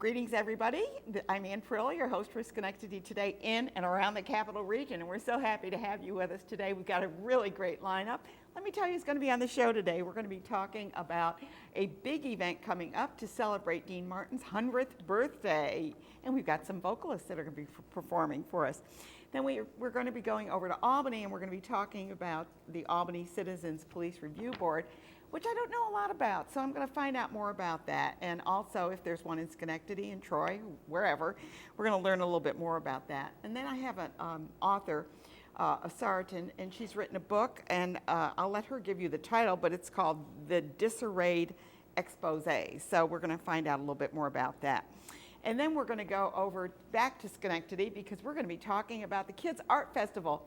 Greetings, everybody. I'm Ann Prill, your host for Schenectady Today in and around the Capital Region, and we're so happy to have you with us today. We've got a really great lineup. Let me tell you who's going to be on the show today. We're going to be talking about a big event coming up to celebrate Dean Martin's 100th birthday, and we've got some vocalists that are going to be performing for us. Then we're going to be going over to Albany, and we're going to be talking about the Albany Citizens Police Review Board, which I don't know a lot about, so I'm going to find out more about that. And also, if there's one in Schenectady and Troy, wherever, we're going to learn a little bit more about that. And then I have an author, a Sarton, and she's written a book, and I'll let her give you the title, but it's called The Disarrayed Exposé. So we're going to find out a little bit more about that. And then we're going to go over back to Schenectady because we're going to be talking about the Kids Art Festival.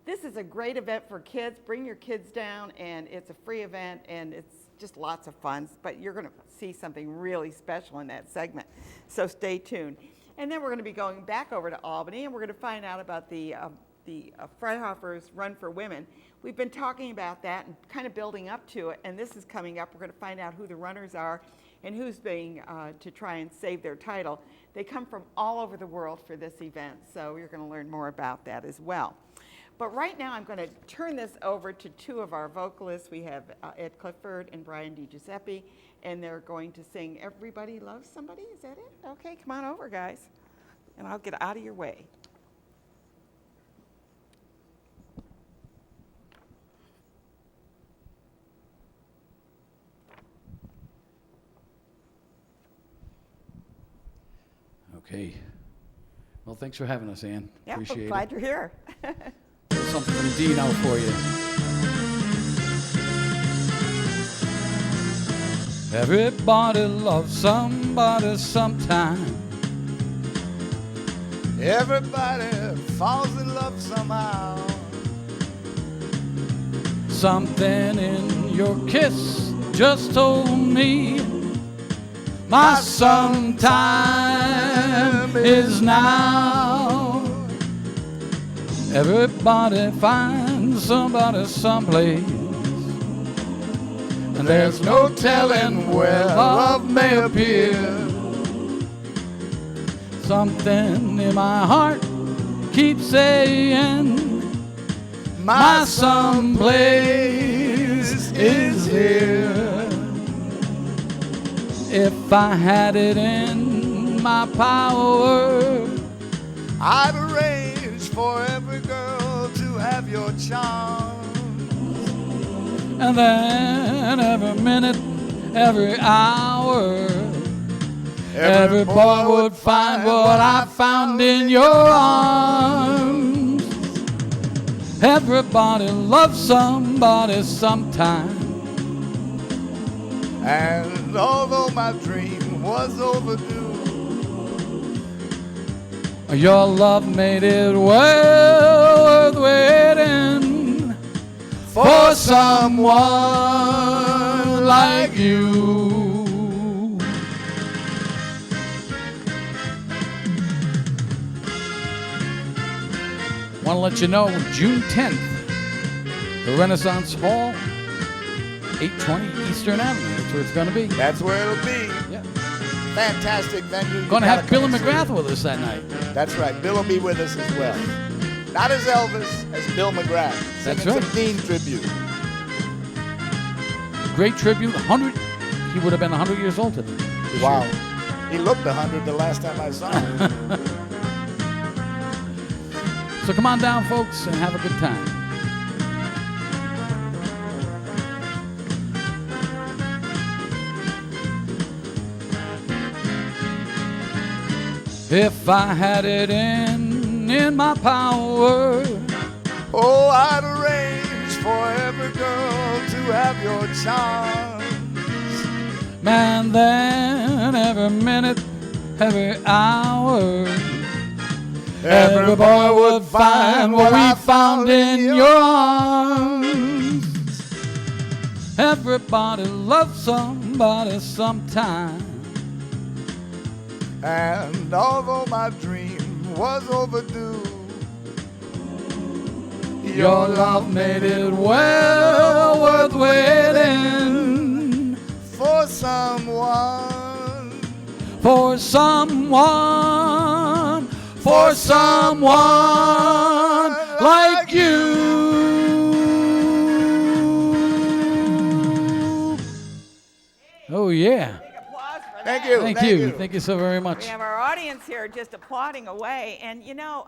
This is a great event for kids. Bring your kids down, and it's a free event, and it's just lots of fun. But you're going to see something really special in that segment, so stay tuned. And then we're going to be going back over to Albany, and we're going to find out about the Freihoffer's Run for Women. We've been talking about that and kind of building up to it, and this is coming up. We're going to find out who the runners are and who's being to try and save their title. They come from all over the world for this event, so you're going to learn more about that as well. But right now, I'm going to turn this over to two of our vocalists. We have Ed Clifford and Brian DiGiuseppe, and they're going to sing Everybody Loves Somebody. Is that it? Okay, come on over, guys, and I'll get out of your way. Okay. Well, thanks for having us, Ann. Yeah, Appreciate it. Glad you're here. Something from Dean out for you. Everybody loves somebody sometime. Everybody falls in love somehow. Something in your kiss just told me my sometime is now. Everybody finds somebody someplace, and there's no telling where love may appear. Something in my heart keeps saying my someplace is here. If I had it in my power, I'd arrange for every girl to have your charms. and then every minute, every hour, every boy would find what I found in your arms. Everybody loves somebody sometime. And although my dream was overdue, Your love made it well worth waiting for someone like you. Want to let you know, June 10th, the Renaissance Hall, 820 Eastern Avenue. That's where it's going to be. that's where it'll be. Yeah. Fantastic venue. Going to You have gotta Bill come McGrath see it. with us that night. That's right. Bill will be with us as well. Not as Elvis, as Bill McGrath. That's Singing right. some Dean tribute. Great tribute. 100. He would have been 100 years old today. Wow. He looked 100 the last time I saw him. So come on down, folks, and have a good time. If I had it in my power, Oh, I'd arrange for every girl to have your charms. man, then every minute, every hour, every boy would find what we found in your arms. Everybody loves somebody sometime. And although my dream was overdue, Your love made it well worth waiting for someone for someone like you. Oh, yeah. Big applause for that. Thank you. Thank you. Thank you so very much. We have our audience here just applauding away. And, you know,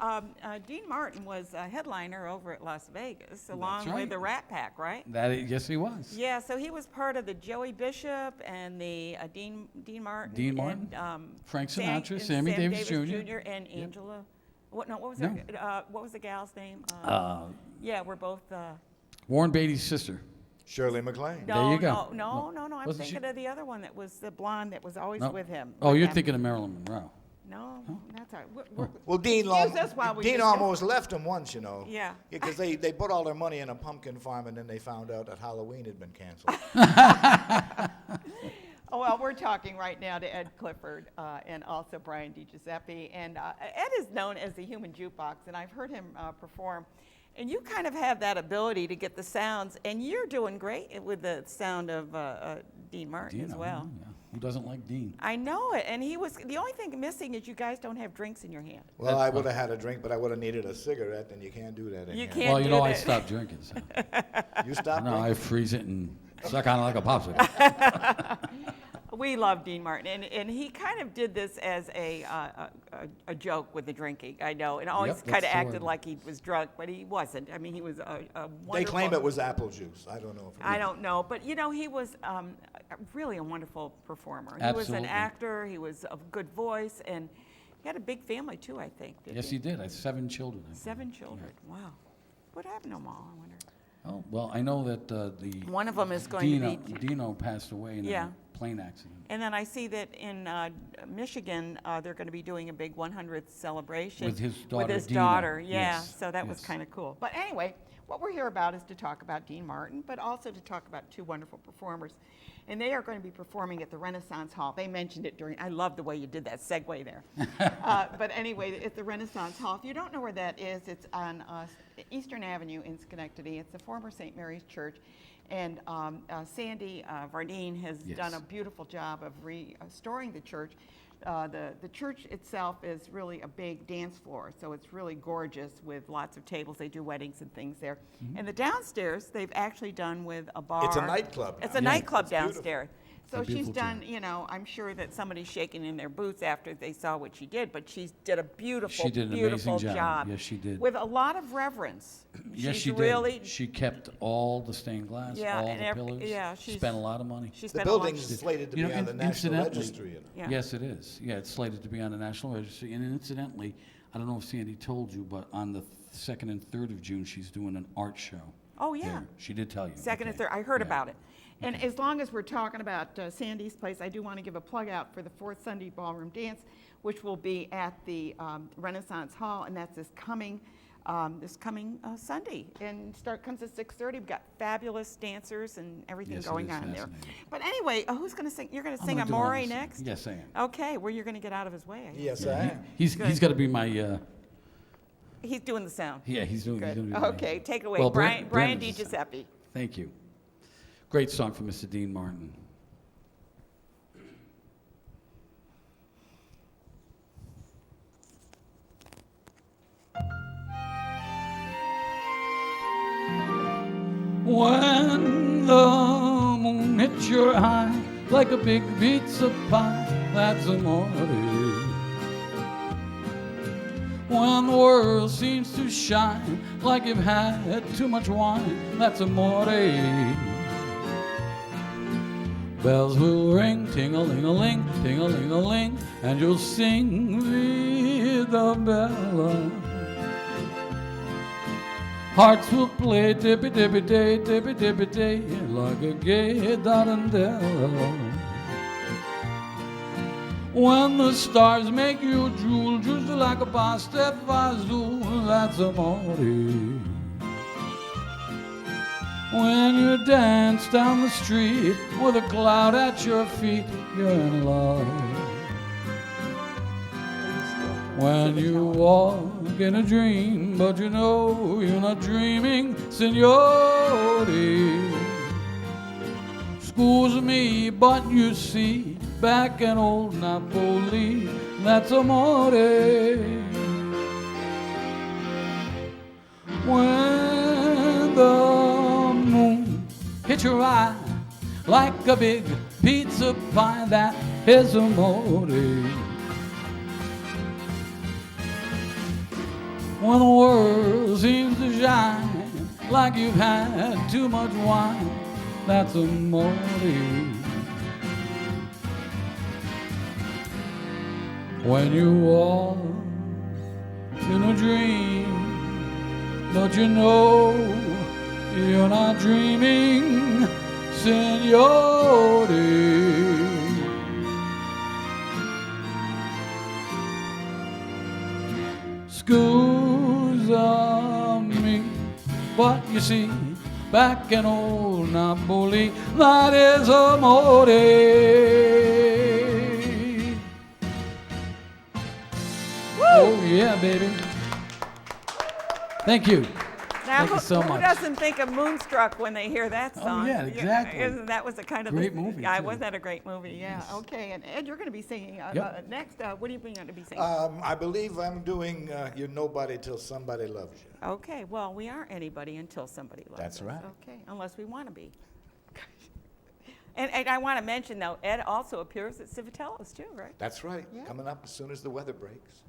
Dean Martin was a headliner over at Las Vegas, along right. with the Rat Pack, right? Yes, he was. Yeah, so he was part of the Joey Bishop and the Dean Martin. Dean Martin, and, Frank Sinatra, and Sammy Sam Davis Jr. And Angela. What was No. what was the gal's name? Yeah, we're both. Warren Beatty's sister. Shirley MacLaine. No, There you go. No. I'm Wasn't thinking of the other one that was the blonde that was always No. with him. Oh, with you're them. thinking of Marilyn Monroe. No, that's all right. Well, Dean, Excuse us while we Dean just- almost left him once, you know. Yeah. Because they put all their money in a pumpkin farm, and then they found out that Halloween had been canceled. Oh, well, we're talking right now to Ed Clifford and also Brian DiGiuseppe. And Ed is known as the human jukebox, and I've heard him perform. And you kind of have that ability to get the sounds, and you're doing great with the sound of Dean Martin as well. Yeah. Who doesn't like Dean? I know it, and he was, the only thing missing is you guys don't have drinks in your hand. Well, I would have had a drink, but I would have needed a cigarette, and you can't do that You anymore. can't Well, you do know, I that. stopped drinking. So. You stopped No, I drinking? freeze it and suck on it like a popsicle. We love Dean Martin, and he kind of did this as a joke with the drinking, I know, and always Yep, kind of that's acted true. like he was drunk, but he wasn't. I mean, he was a wonderful... They claim it was apple juice. I don't know if it I was. don't know, but you know, he was really a wonderful performer. He was an Absolutely. actor, he was of good voice, and he had a big family too, I think. Yes, he did. I had 7 children. I think. 7 children, wow. What happened to them all, I wonder? Oh, well, I know that the One of them is going to be... Dino passed away in Yeah. a plane accident. And then I see that in Michigan, they're going to be doing a big 100th celebration. With his daughter, With his Dina. daughter, yeah. Yes, So that was yes. kind of cool. But anyway, what we're here about is to talk about Dean Martin, but also to talk about 2 wonderful performers. And they are going to be performing at the Renaissance Hall. They mentioned it during, I love the way you did that segue there. But anyway, at the Renaissance Hall. If you don't know where that is, it's on Eastern Avenue in Schenectady. It's the former St. Mary's Church. And Sandy Vardine has Yes. done a beautiful job of restoring the church. The church itself is really a big dance floor, so it's really gorgeous with lots of tables. They do weddings and things there. And the downstairs, they've actually done with a bar. It's a nightclub It's now. a Yeah. nightclub It's beautiful. downstairs. So a she's beautiful done, job. you know, I'm sure that somebody's shaking in their boots after they saw what she did, but she did a beautiful, She did an beautiful amazing job. Yes, she did. With a lot of reverence. Yes, She's she did. really, She kept all the stained glass, Yeah, all and the pillars. yeah, she's- spent a lot of money. she The spent a lot. building's slated to You be know, on the National incidentally- Registry. You know. Yeah. Yes, it is. Yeah, it's slated to be on the National Registry. And incidentally, I don't know if Sandy told you, but on the 2nd and 3rd of June, she's doing an art show. Oh, yeah. there. She did tell you. Second and Okay. third, I heard Yeah. about it. And as long as we're talking about Sandy's place, I do want to give a plug out for the 4th Sunday Ballroom Dance, which will be at the Renaissance Hall, and that's this coming Sunday. And comes at 6:30. We've got fabulous dancers and everything Yes, it going is on there. fascinating. But anyway, who's going to sing? You're going to I'm sing gonna do it on Amore this- next? Yes, I am. Okay, well, you're going to get out of his way. I guess. Yes, I am. He's got to be my. He's doing the sound. Yeah, he's doing. He's Good. gonna be Okay, take it away. Well, Brian Brandon's the DiGiuseppe. Thank you. Great song from Mr. Dean Martin. When the moon hits your eye like a big pizza pie, that's amore. When the world seems to shine like you've had too much wine, that's amore. Bells will ring, ting-a-ling-a-ling, ting-a-ling-a-ling, and you'll sing Vida Bella. Hearts will play dippy-dippy-day, dippy-dippy-day, like a gay tarantella. When the stars make you drool, just like a pasta fazool, that's amore. When you dance down the street with a cloud at your feet, you're in love. When you walk in a dream, but you know you're not dreaming, signore. Excuse me, but you see, back in old Napoli. That's amore. When the moon hits your eye like a big pizza pie, that is amore. When the world seems to shine like you've had too much wine, that's amore. When you walk in a dream, but you know you're not dreaming, signore. Scusa me, but you see, back in old Napoli, that is amore. Oh yeah, baby. Thank you. Now, Thank you so who much. doesn't think of Moonstruck when they hear that song? yeah, exactly. That was a kind of Great movie, Yeah, too. wasn't that a great movie? Yeah. Yes. Okay, and Ed, you're going to be singing Yep. next. What are you going to be singing? I believe I'm doing You're Nobody Till Somebody Loves You. Okay, well, we aren't anybody until somebody loves That's us. right. Okay, unless we want to be. And I want to mention, though, Ed also appears at Civitello's, too, right? That's right. Yeah. Coming up as soon as the weather breaks.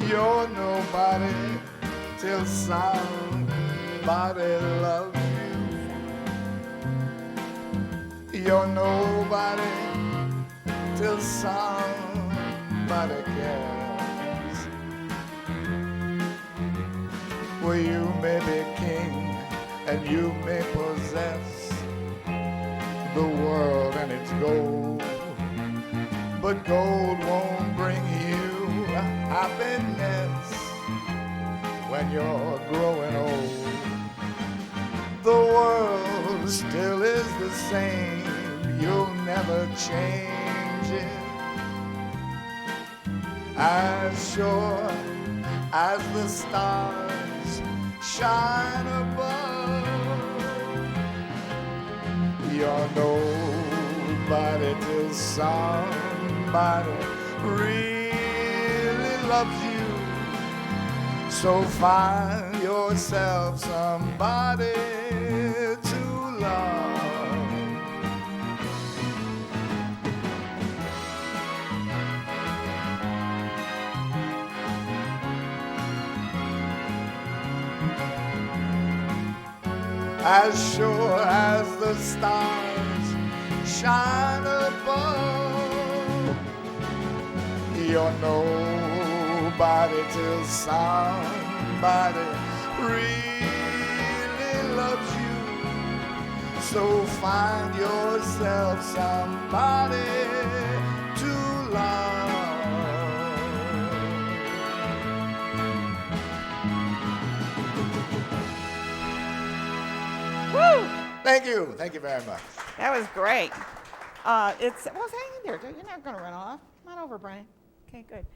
You're nobody till somebody loves you. You're nobody till somebody cares. Well, you may be king and you may possess the world and its gold, but gold won't bring you happiness when you're growing old. The world still is the same, you'll never change it. As sure as the stars shine above, you're nobody till somebody really loves you. So find yourself somebody to love. As sure as the stars shine above, you're nobody till somebody really loves you. So find yourself somebody to love. Woo! Thank you. Thank you very much. That was great. Well, hang in there. You're not going to run off. Come on over, Brian. Okay, good.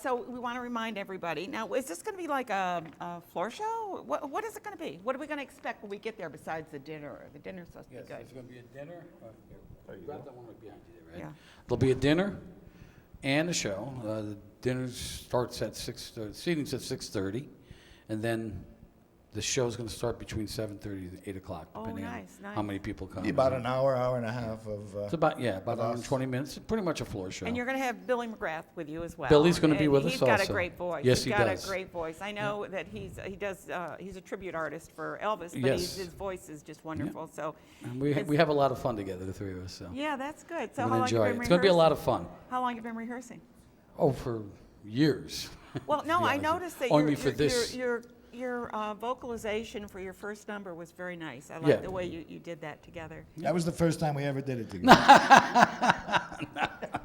So we want to remind everybody. Now, is this going to be like a floor show? What is it going to be? What are we going to expect when we get there besides the dinner? The dinner's supposed to be good. There's going to be a dinner. Grab that one right behind you there, right? Yeah. There'll be a dinner and a show. The dinner starts at 6. Seating's at 6:30, and then the show's going to start between 7:30 and 8 o'clock, Oh, depending nice, on how nice. many people come. About an hour, hour and a half of. It's about about of an hour us. and 20 minutes. Pretty much a floor show. And you're going to have Billy McGrath with you as well. Billy's gonna be And with us He's got a also. great voice. Yes, he He's got does. a great voice. I know that he's a tribute artist for Elvis, but Yes. his voice is just wonderful. So And we it's- have a lot of fun together, the three of us. So yeah, that's good. So we're how gonna long you enjoy been it. rehearsing? It's going to be a lot of fun. How long you been rehearsing? Oh, for years. Well, to no, be I honest with you. noticed that Only for this. your vocalization for your first number was very nice. I like Yeah. the way you did that together. That was the first time we ever did it together.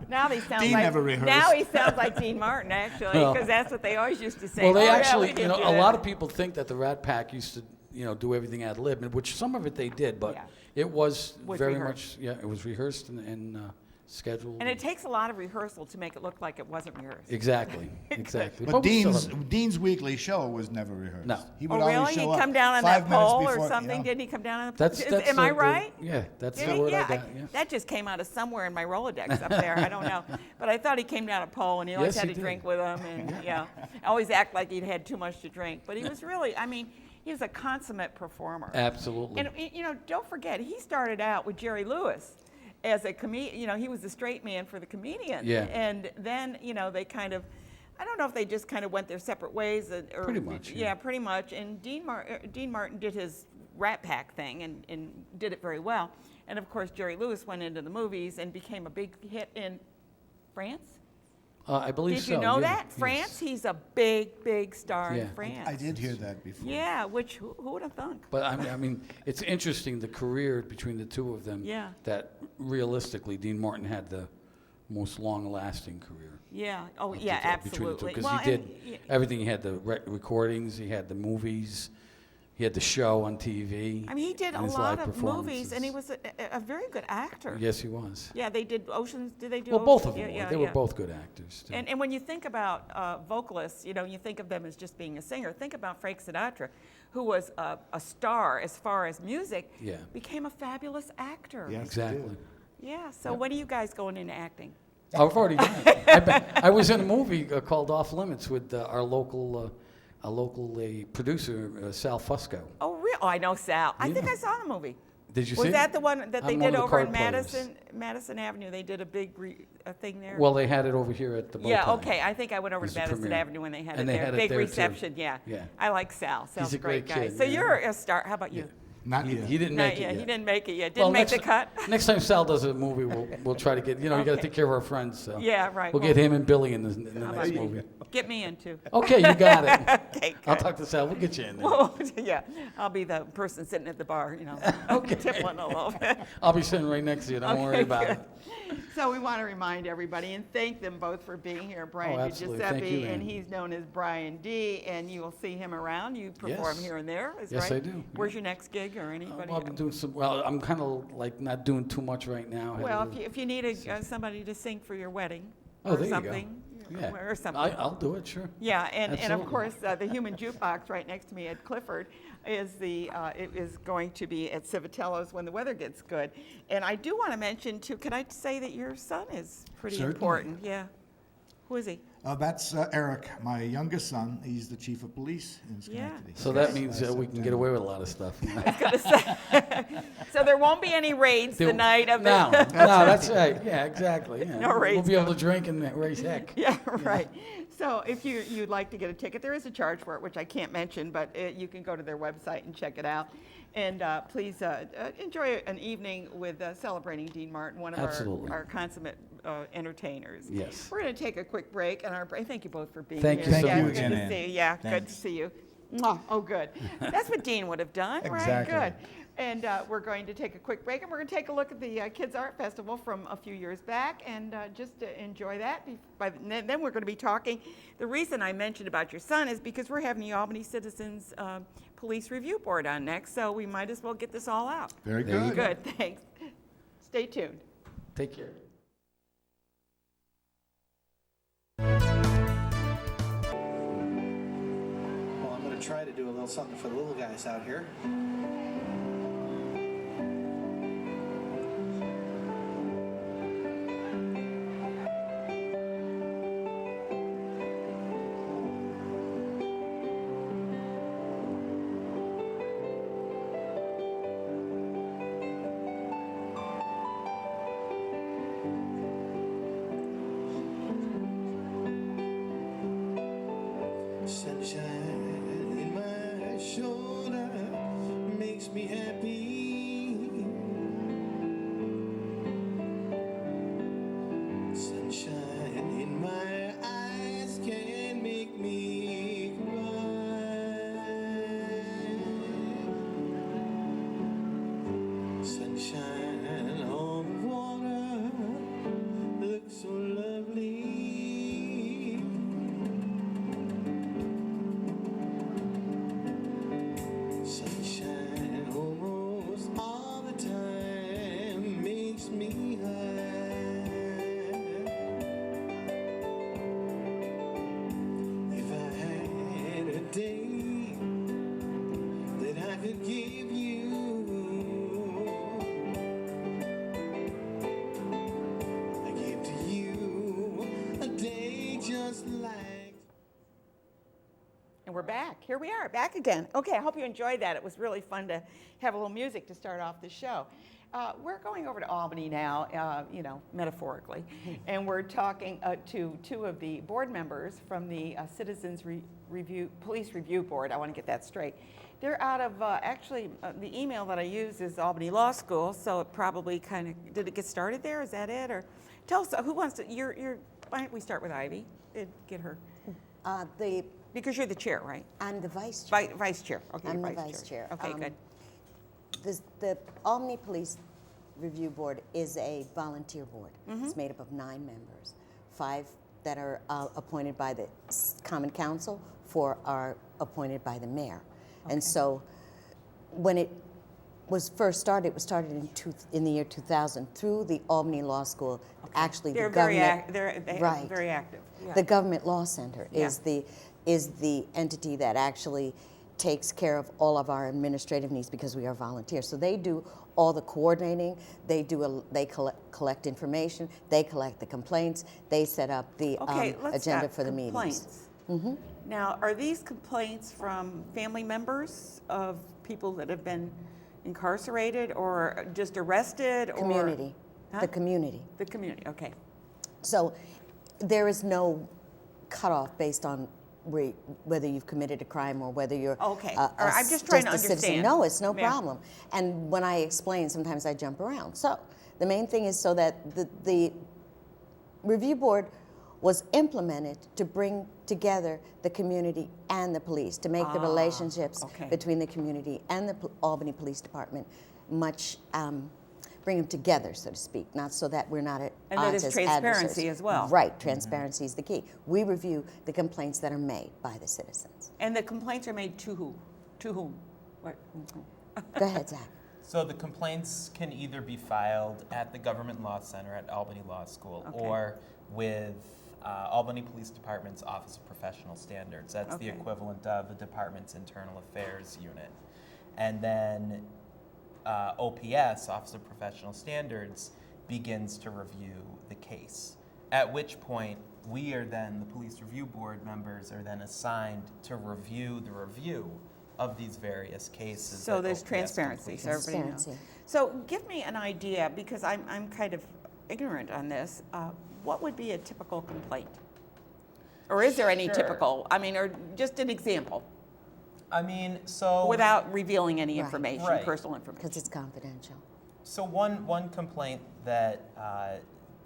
Now they sound Dean like never rehearsed. now he sounds like Dean Martin actually, Well- because that's what they always used to say. Well, they "Oh, yeah, actually, we did a that." lot of people think that the Rat Pack used to, do everything ad lib, which some of it they did, but Yeah. It was very rehearsed. much, yeah, it was rehearsed and scheduled. And it takes a lot of rehearsal to make it look like it wasn't rehearsed. Exactly, exactly. But we still Dean's weekly show was never rehearsed. No. He would Oh, always really? show He'd up come down on 5 that minutes pole or before, something? you know. Didn't he come down on the pole? That's Am I the- right? Yeah, that's Did the he? word Yeah, I got. Yeah. that just came out of somewhere in my Rolodex up there. I don't know. But I thought he came down a pole and he always Yes, had he to did. drink with him. And, yeah, always act like he'd had too much to drink. But he was really, I mean, he was a consummate performer. Absolutely. And, you know, don't forget, he started out with Jerry Lewis as a comedian. You know, he was the straight man for the comedian. Yeah. And then, you know, they kind of, I don't know if they just kind of went their separate ways. Or, Pretty much, Yeah, yeah. pretty much. And Dean Martin did his Rat Pack thing and did it very well. And of course, Jerry Lewis went into the movies and became a big hit in France. I believe Did so. you know yeah. that? Yes. France, he's a big, big star Yeah. in France. I did hear that before. Yeah, which who would have thunk? But I mean, it's interesting the career between the two of them. Yeah. That realistically, Dean Martin had the most long-lasting career. Yeah. Oh, of yeah, the- between the two, absolutely. because Well, he did and, yeah, everything. He had the recordings, he had the movies, he had the show on TV. I mean, he did a and his lot live of movies, and he performances. was a very good actor. Yes, he was. Yeah, they did Oceans. Did they do? Well, both of Oceans? them Yeah, were. They yeah. were both good actors, too. And when you think about vocalists, you know, you think of them as just being a singer. Think about Frank Sinatra, who was a star as far as music. Yeah. Became a fabulous actor. Yes, he Exactly. did. Yeah. So when are you guys going into acting? I've already done it. I was in a movie called Off Limits with our local producer, Sal Fusco. Oh, really? Oh, I know Sal. I think Yeah. I saw the movie. Did you Was see it? that the one that they I'm one did of the over in card players. Madison Avenue? They did a big thing there. Well, they had it over here at the yeah, Bowtie. okay. I think I went over It to was the Madison premiere. Avenue when they had And it they there. had it Big there, too. reception, yeah. Yeah. I like Sal. Sal's a great guy. kid, So yeah. you're a star. How about you? Not He yet. didn't Not make it yet. yet. He didn't make it yet. Well, Didn't make next the cut. Next time Sal does a movie, we'll try to get, you got to take care of our friends. So. Yeah, right. We'll Well, get him and Billy in the How next about movie. Get me in too. Okay, you got it. Okay, I'll good. talk to Sal. We'll get you in there. Well, yeah, I'll be the person sitting at the bar, you know. Okay. Tippling a little bit. I'll be sitting right next to you. Don't worry Okay, about good. it. So we want to remind everybody and thank them both for being here. Brian absolutely. Thank Giuseppe, you, and Ann. he's known as Brian D, and you will see him around. You perform Yes. here and there, is Yes, right? I do, Where's your next gig or anybody? Well, I've been doing some. Well, I'm kind of like not doing too much right now. I had a Well, little- if you need somebody to sing for your wedding Oh, or there you go. something, yeah. or something. I'll do it. Sure. Yeah, and of Absolutely. course, the Human Jukebox right next to me at Clifford is it is going to be at Civitello's when the weather gets good. And I do want to mention, too, can I say that your son is pretty Certainly. important? Yeah. Who is he? That's Eric, my youngest son. He's the chief of police in Schenectady. So that means we can get away with a lot of stuff. So there won't be any raids the night of the... No, that's right. Yeah, exactly. Yeah. No We'll raids be able to drink and raise heck. Yeah, right. So if you'd like to get a ticket, there is a charge for it, which I can't mention, but you can go to their website and check it out. And please enjoy an evening with celebrating Dean Martin, one of Absolutely. our consummate entertainers. Yes. We're going to take a quick break, and thank you both for being Thank here. you so Yeah, much. good Thank you to again, see you. Ann. Yeah, good to Thanks. see you. Mwah. Oh, good. That's what Dean would have done, right? Exactly. Good. And we're going to take a quick break, and we're going to take a look at the Kids Art Festival from a few years back, and just enjoy that. Then we're going to be talking. The reason I mentioned about your son is because we're having the Albany Citizens Police Review Board on next, so we might as well get this all out. Very There you good. Good, thanks. Stay tuned. Take care. Well, I'm going to try to do a little something for the little guys out here. Sunshine in my shoulder makes me happy. Sunshine in my eyes can make me cry. Sunshine on the water looks so lovely. Sunshine almost Thanks. And we're back. Here we are, back again. Okay, I hope you enjoyed that. It was really fun to have a little music to start off the show. We're going over to Albany now, metaphorically, and we're talking to two of the board members from the Citizens Police Review Board. I want to get that straight. They're out of, the email that I use is Albany Law School, so it probably kind of, did it get started there? Is that it? Or tell us, who wants to, why don't we start with Ivy? Get her. Because you're the chair, right? I'm the vice chair. Vice chair. Okay, I'm you're the vice chair. Okay, good. The Albany Police Review Board is a volunteer board. Mm-hmm. It's made up of 9 members, 5 that are appointed by the Common Council, 4 are appointed by the mayor. Okay. And so when it was first started, it was started in the year 2000 through the Albany Law School. Okay. Actually, They're the very government, they're right. very active. Yeah. The Government Law Center Yeah. is the entity that actually takes care of all of our administrative needs because we are volunteers. So they do all the coordinating. They collect information. They collect the complaints. They set up the agenda for the meetings. Mm-hmm. Now, are these complaints from family members of people that have been incarcerated or just arrested? Community. Huh? The community. The community. Okay. So there is no cutoff based on whether you've committed a crime or whether you're okay. I'm just trying to citizen. understand. No, it's no Yeah. problem. And when I explain, sometimes I jump around. So the main thing is so that the review board was implemented to bring together the community and the police, to make the relationships okay. between the community and the Albany Police Department much, bring them together, so to speak, not so that we're not at And odds that is as transparency adversaries. as well. Right, transparency is the key. We review the complaints that are made by the citizens. And the complaints are made to who? To whom? What? Go ahead, Zach. So the complaints can either be filed at the Government Law Center at Albany Law School Okay. or with Albany Police Department's Office of Professional Standards. That's the Okay. equivalent of the department's Internal Affairs unit. And then OPS, Office of Professional Standards, begins to review the case. At which point, we are then, the Police Review Board members are then assigned to review the review of these various cases. So that there's OPS transparency, completes. so everybody knows. Transparency. So give me an idea, because I'm kind of ignorant on this. What would be a typical complaint? Or is there any Sure. typical? I mean, or just an example, I mean, so without revealing any Right. information, Right. personal information. Because it's confidential. So one complaint that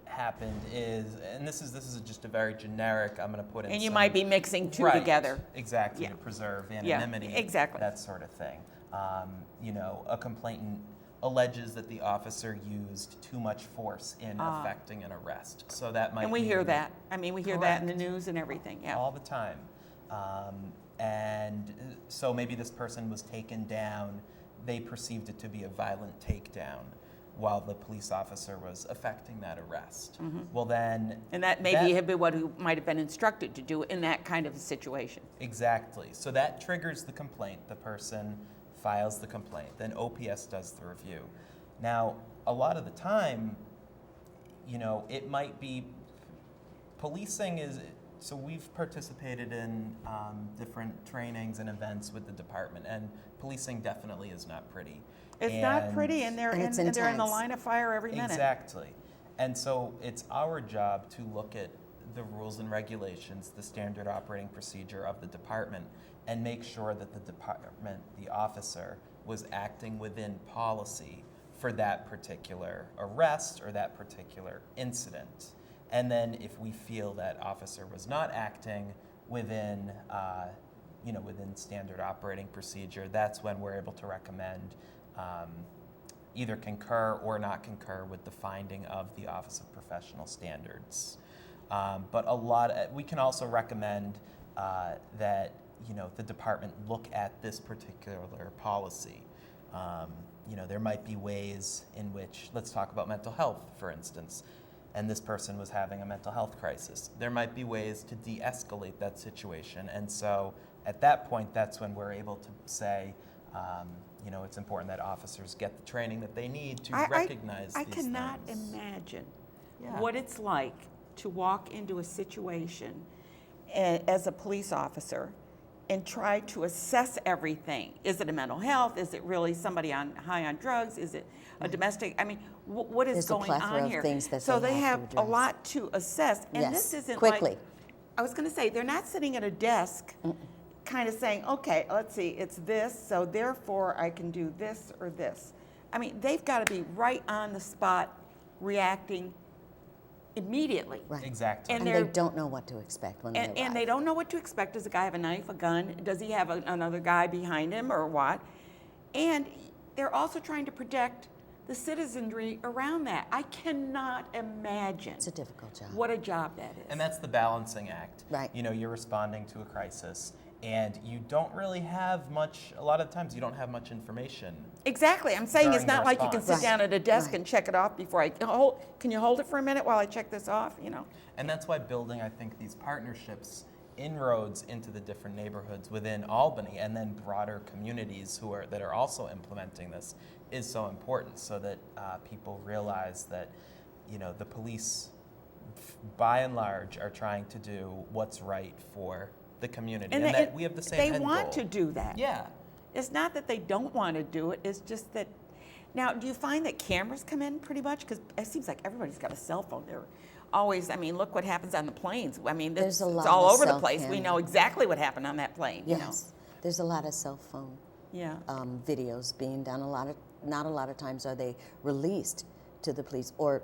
happened is, and this is just a very generic. I'm going to put in. And you some- might be mixing two Right, together. exactly, Yeah. to preserve Yeah, anonymity. exactly. That sort of thing. A complainant alleges that the officer used too much force in effecting an arrest. So that might. And we hear mean- that. I mean, we hear that in the Correct. news and everything, yeah. all the time. And so maybe this person was taken down. They perceived it to be a violent takedown while the police officer was effecting that arrest. Well, then. And that maybe have been what he might have been instructed to do in that kind of a situation. Exactly. So that triggers the complaint. The person files the complaint. Then OPS does the review. Now, a lot of the time, it might be policing is. So we've participated in different trainings and events with the department, and policing definitely is not pretty. It's not pretty, and they're And in, it's and they're in the intense. line of fire every minute. Exactly. And so it's our job to look at the rules and regulations, the standard operating procedure of the department, and make sure that the department, the officer, was acting within policy for that particular arrest or that particular incident. And then if we feel that officer was not acting within, within standard operating procedure, that's when we're able to recommend either concur or not concur with the finding of the Office of Professional Standards. But we can also recommend that the department look at this particular policy. There might be ways in which, let's talk about mental health, for instance, and this person was having a mental health crisis. There might be ways to de-escalate that situation, and so at that point, that's when we're able to say, it's important that officers get the training that they need to recognize I these cannot things. imagine Yeah. what it's like to walk into a situation as a police officer and try to assess everything. Is it a mental health? Is it really somebody high on drugs? Is it a domestic? I mean, what is There's a going plethora on of here? things that so they they have have to a address. lot to assess, and Yes, this isn't quickly. like. I was going to say they're not sitting at a desk, kind of saying, okay, let's see, it's this, so therefore I can do this or this. I mean, they've got to be right on the spot, reacting immediately. Right. Exactly. And they're- they don't know what to expect when they arrive. And they don't know what to expect. Does the guy have a knife, a gun? Does he have another guy behind him or what? And they're also trying to protect the citizenry around that. I cannot imagine It's a difficult job. what a job that is. And that's the balancing act. Right. You know, you're responding to a crisis, and you don't really have much, a lot of times you don't have much information. Exactly. I'm saying it's during the not like you can response. sit down at a desk Right. and check it off before can you hold it for a minute while I check this off? You know. And that's why building, I think, these partnerships, inroads into the different neighborhoods within Albany, and then broader communities that are also implementing this, is so important, so that people realize that, you know, the police, by and large, are trying to do what's right for the community, and that we have the same They end want goal. to do that. Yeah. It's not that they don't want to do it. It's just that. Now, do you find that cameras come in pretty much? Because it seems like everybody's got a cell phone. They're always. I mean, look what happens on the planes. I mean, There's a it's lot all of over the cell place. We camera. know exactly what happened on that plane. You know. Yes. There's a lot of cell phone Yeah. videos being done. Not a lot of times are they released to the police, or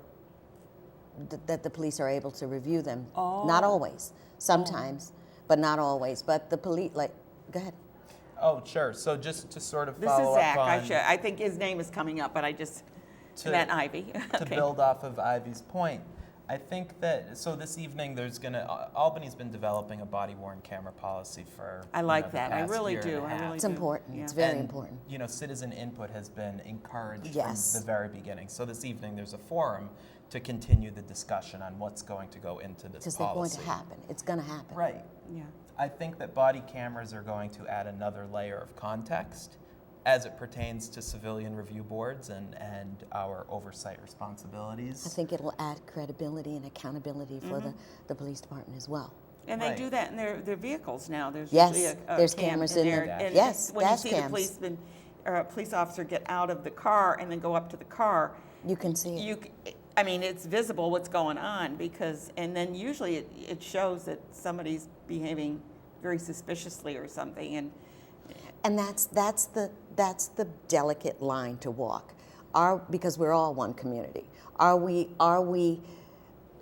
that the police are able to review them. Not always. Sometimes, but not always. But the police, go ahead. Oh, sure. So just to sort of This follow is Zach. up on, I think his name is coming up, but I just meant Ivy. to build off of Ivy's point, I think that, so this evening Albany's been developing a body-worn camera policy for I like the that. I past really year do. and a I half. really It's do. important. Yeah. It's very And, important. You know, citizen input has been encouraged Yes. from the very beginning. So this evening there's a forum to continue the discussion on what's going to go into this Because they're going policy. to happen. It's going to happen. Right. Yeah. I think that body cameras are going to add another layer of context as it pertains to civilian review boards and our oversight responsibilities. I think it'll add credibility and accountability for the police department as well. And they Right. do that in their vehicles now. There's Yes, usually a there's cam cameras in in there. the- And yes, when you dash see cams. the policeman or a police officer get out of the car and then go up to the car, You can see it. I mean, it's visible what's going on and then usually it shows that somebody's behaving very suspiciously or something. And that's the delicate line to walk. Because we're all one community. Are we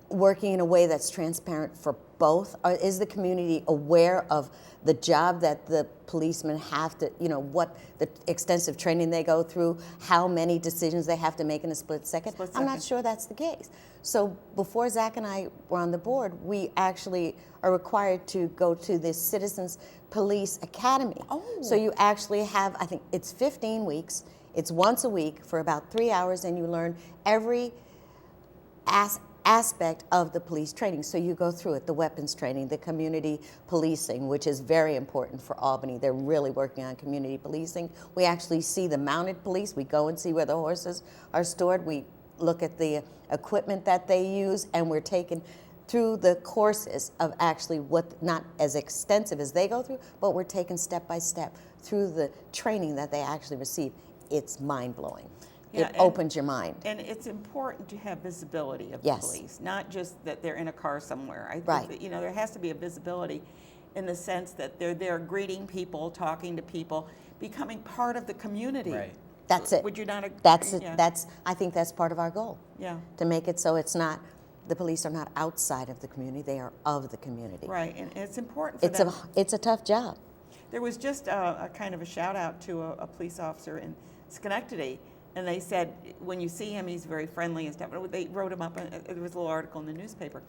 working in a way that's transparent for both? Or is the community aware of the job that the policemen have to, what the extensive training they go through, how many decisions they have to make in a split second? I'm not sure that's the case. So before Zach and I were on the board, we actually are required to go to the Citizens Police Academy. Oh. So you actually have, I think it's 15 weeks. It's once a week for about 3 hours, and you learn every aspect of the police training. So you go through it, the weapons training, the community policing, which is very important for Albany. They're really working on community policing. We actually see the mounted police. We go and see where the horses are stored. We look at the equipment that they use, and we're taken through the courses of actually not as extensive as they go through, but we're taken step by step through the training that they actually receive. It's mind-blowing. Yeah, It opens your mind. And it's important to have visibility of Yes. the police, not just that they're in a car somewhere. I think Right. that, there has to be a visibility in the sense that they're there greeting people, talking to people, becoming part of the community. Right. That's it. Would you not agree? That's it. Yeah. I think that's part of our goal. Yeah. To make it so the police are not outside of the community, they are of the community. Right, and it's important for It's them. it's a tough job. There was just a kind of a shout out to a police officer in Schenectady, and they said when you see him, he's very friendly and stuff. They wrote him up. There was a little article in the newspaper,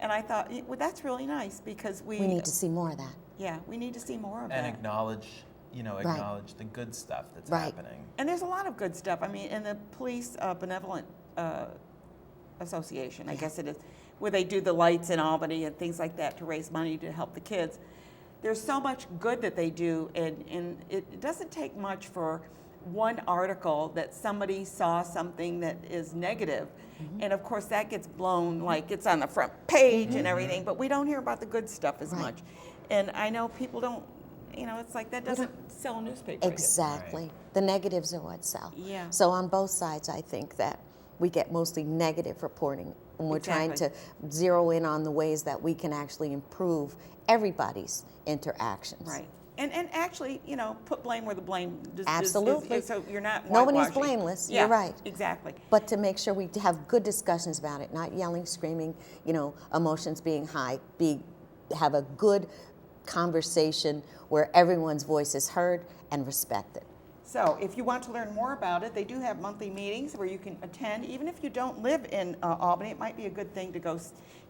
and I thought, well, that's really nice because We need to see more of that. Yeah, we need to see more of and that. acknowledge the good stuff that's Right. happening. And there's a lot of good stuff. I mean, in the Police Benevolent Association, I guess it is, where they do the lights in Albany and things like that to raise money to help the kids. There's so much good that they do, and it doesn't take much for one article that somebody saw something that is negative, and of course that gets blown like it's on the front page and everything, but we don't hear about the good stuff as Right. much. And I know people don't, it's like that doesn't sell a newspaper. I guess. Exactly. The negatives are what sell. Yeah. So on both sides, I think that we get mostly negative reporting, and we're trying to zero in on the ways that we can actually improve everybody's interactions. Right. And actually, put blame where the blame is. Absolutely. So you're not Nobody's whitewashing. blameless. Yeah, You're right. Exactly. But to make sure we have good discussions about it, not yelling, screaming, emotions being high, have a good conversation where everyone's voice is heard and respected. So if you want to learn more about it, they do have monthly meetings where you can attend. Even if you don't live in Albany, it might be a good thing to go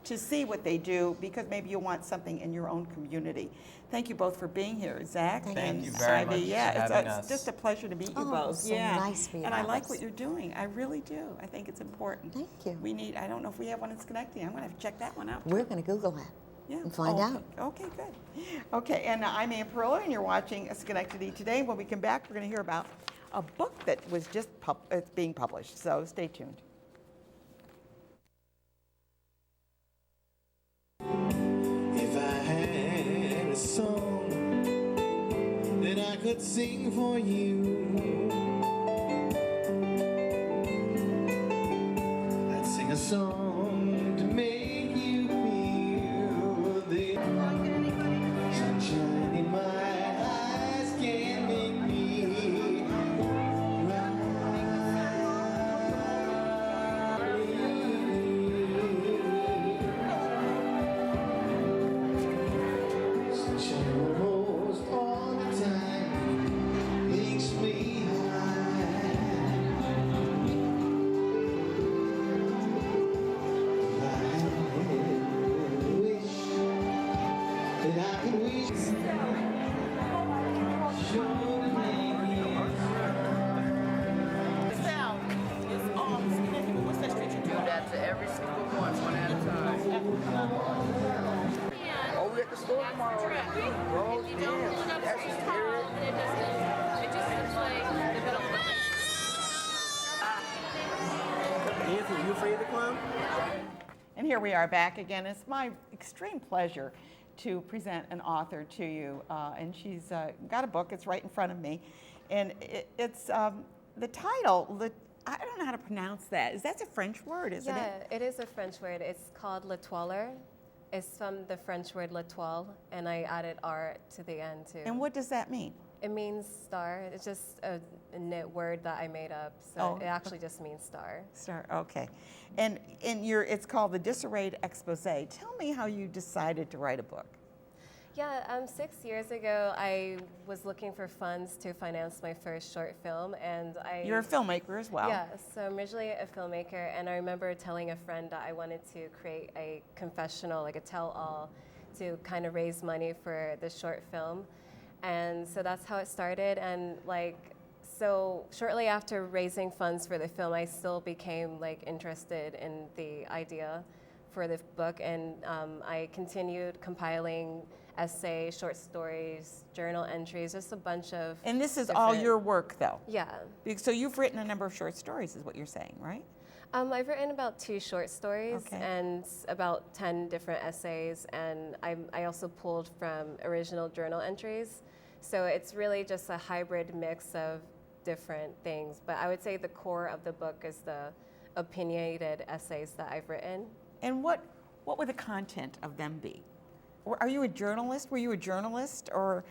to see what they do, because maybe you want something in your own community. Thank you both for being here, Zach Thank and you very Ivy. much Yeah, for having it's us. just a pleasure to meet you Oh, both. so yeah, nice for you and I to have like us. what you're doing. I really do. I think it's important. Thank you. We need. I don't know if we have one in Schenectady. I'm going to have to check that one out. We're going to Google that Yeah. and find okay. out. Okay, good. Okay, and I'm Ann Perillo, and you're watching Schenectady Today. When we come back, we're going to hear about a book that was just it's being published. So stay tuned. If I had a song that I could sing for you, I'd sing a song to make you feel the sunshine in my eyes can make me sunshine almost all the time makes me Every single one at a time. Oh, we at the store tomorrow. Oh, yeah. That's scary. Anthony, you afraid to climb? And here we are back again. It's my extreme pleasure to present an author to you. And she's got a book. It's right in front of me. And it's the title, I don't know how to pronounce that. That's a French word, isn't it? Yeah, it is a French word. It's called l'étoile. It's from the French word l'étoile, and I added R to the end too. And what does that mean? It means star. It's just a knit word that I made up, so Oh. it actually just means star. Star, okay. And it's called The Disarrayed Expose. Tell me how you decided to write a book. Yeah, 6 years ago, I was looking for funds to finance my first short film, and You're a filmmaker as well. Yeah, so I'm originally a filmmaker, and I remember telling a friend that I wanted to create a confessional, like a tell-all, to kind of raise money for the short film. And so that's how it started, and so shortly after raising funds for the film, I still became interested in the idea for the book, and I continued compiling essays, short stories, journal entries, just a bunch of. And this is all different- your work, though? Yeah. So you've written a number of short stories, is what you're saying, right? I've written about 2 short stories Okay. and about 10 different essays, and I also pulled from original journal entries. So it's really just a hybrid mix of different things. But I would say the core of the book is the opinionated essays that I've written. And what would the content of them be? Are you a journalist? Were you a journalist? Or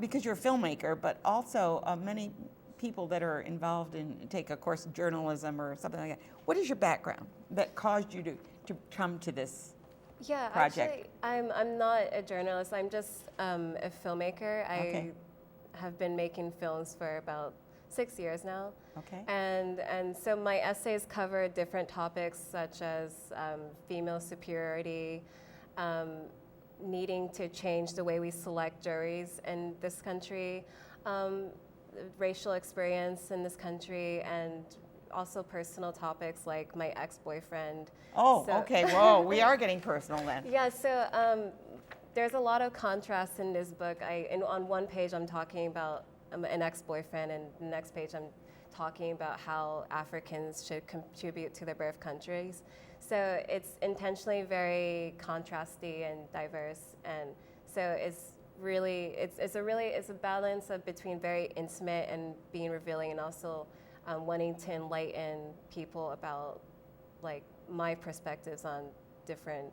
because you're a filmmaker, but also many people that are involved in take a course in journalism or something like that. What is your background that caused you to come to this project? Actually, I'm not a journalist. I'm just a filmmaker. Okay. I have been making films for about 6 years now. Okay. And so my essays cover different topics such as female superiority, needing to change the way we select juries in this country, racial experience in this country, and also personal topics like my ex-boyfriend. Oh, So- okay. Whoa, we are getting personal then. Yeah, so there's a lot of contrast in this book. On one page, I'm talking about an ex-boyfriend, and the next page I'm talking about how Africans should contribute to their birth countries. So it's intentionally very contrasty and diverse, and so it's a balance of between very intimate and being revealing, and also wanting to enlighten people about like my perspectives on different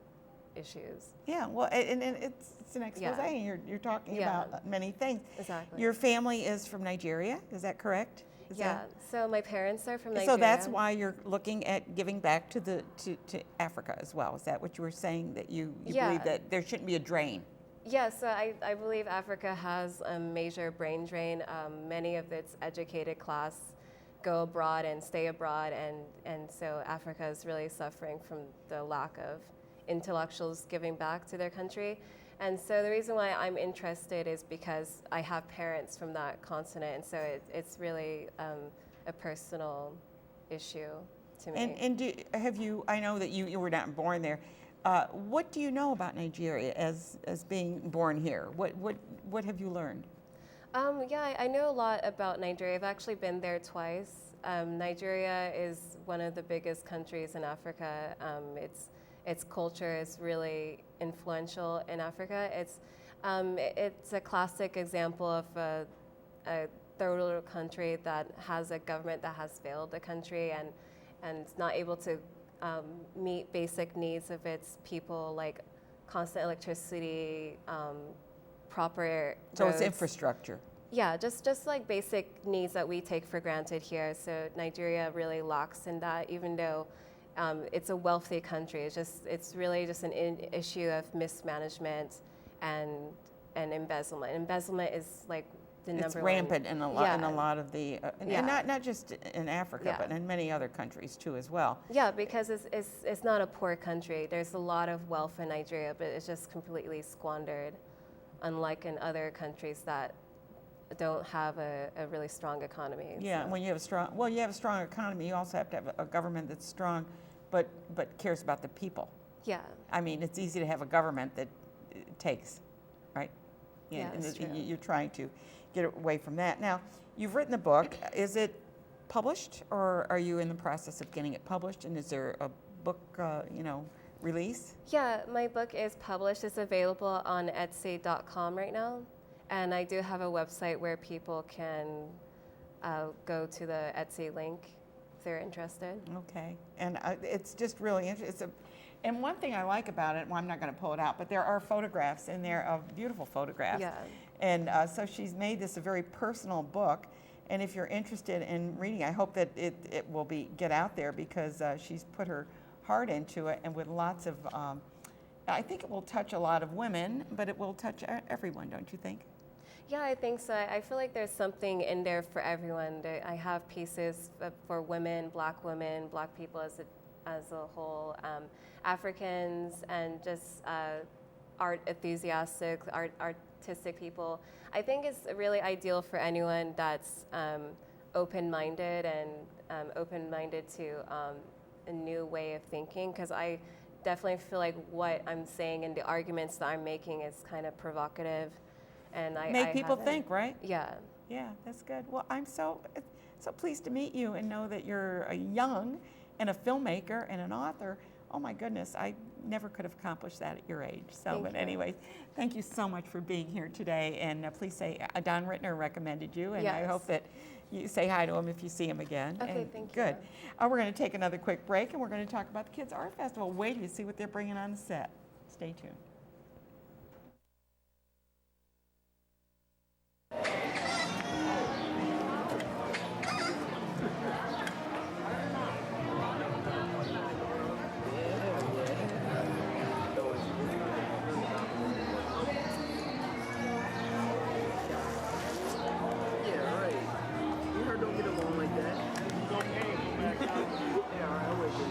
issues. Yeah, well, and it's an expose, Yeah. and you're talking Yeah. about many things. Exactly. Your family is from Nigeria, is that correct? Is Yeah. that- So my parents are from Nigeria. So that's why you're looking at giving back to to Africa as well. Is that what you were saying, that you Yeah. believe that there shouldn't be a drain? Yeah, so I believe Africa has a major brain drain. Many of its educated class go abroad and stay abroad, and so Africa is really suffering from the lack of intellectuals giving back to their country. And so the reason why I'm interested is because I have parents from that continent, and so it's really a personal issue to me. And have you? I know that you were not born there. What do you know about Nigeria as being born here? What have you learned? Yeah, I know a lot about Nigeria. I've actually been there twice. Nigeria is one of the biggest countries in Africa. Its culture is really influential in Africa. It's a classic example of a third world country that has a government that has failed the country and not able to meet basic needs of its people, like constant electricity, proper So it's roads. infrastructure. Yeah, just like basic needs that we take for granted here. So Nigeria really lacks in that, even though it's a wealthy country. It's really just an issue of mismanagement and embezzlement. Embezzlement is like the number It's one. rampant in a lot Yeah. in a lot of the, Yeah. and not just in Africa, Yeah. but in many other countries too as well. Yeah, because it's not a poor country. There's a lot of wealth in Nigeria, but it's just completely squandered, unlike in other countries that don't have a really strong economy. Yeah, So- when you have a strong economy, you also have to have a government that's strong, but cares about the people. Yeah. I mean, it's easy to have a government that takes, right? Yeah, and that's true. you're trying to get away from that. Now, you've written the book. Is it published, or are you in the process of getting it published? And is there a book, release? Yeah, my book is published. It's available on Etsy.com right now. And I do have a website where people can go to the Etsy link if they're interested. Okay, and it's just really interesting. And one thing I like about it, well, I'm not going to pull it out, but there are photographs in there of beautiful photographs. Yeah. And so she's made this a very personal book. And if you're interested in reading, I hope that it will get out there, because she's put her heart into it, and with lots of, I think it will touch a lot of women, but it will touch everyone, don't you think? Yeah, I think so. I feel like there's something in there for everyone. I have pieces for women, black people as a whole, Africans, and just art enthusiastic, artistic people. I think it's really ideal for anyone that's open-minded and open-minded to a new way of thinking, because I definitely feel like what I'm saying and the arguments that I'm making is kind of provocative. And Make people haven't- think, right? Yeah. Yeah, that's good. Well, I'm so pleased to meet you and know that you're a young and a filmmaker and an author. Oh my goodness, I never could have accomplished that at your age. So, Thank but you. anyway, thank you so much for being here today. And please say Don Rittner recommended you, and I Yes. hope that you say hi to him if you see him again. Okay, And thank you. good. We're going to take another quick break, and we're going to talk about the Kids Art Festival. Wait till you see what they're bringing on the set. Stay tuned. Yeah, right. You heard don't get along like that. Yeah, all right, I'll wait for you.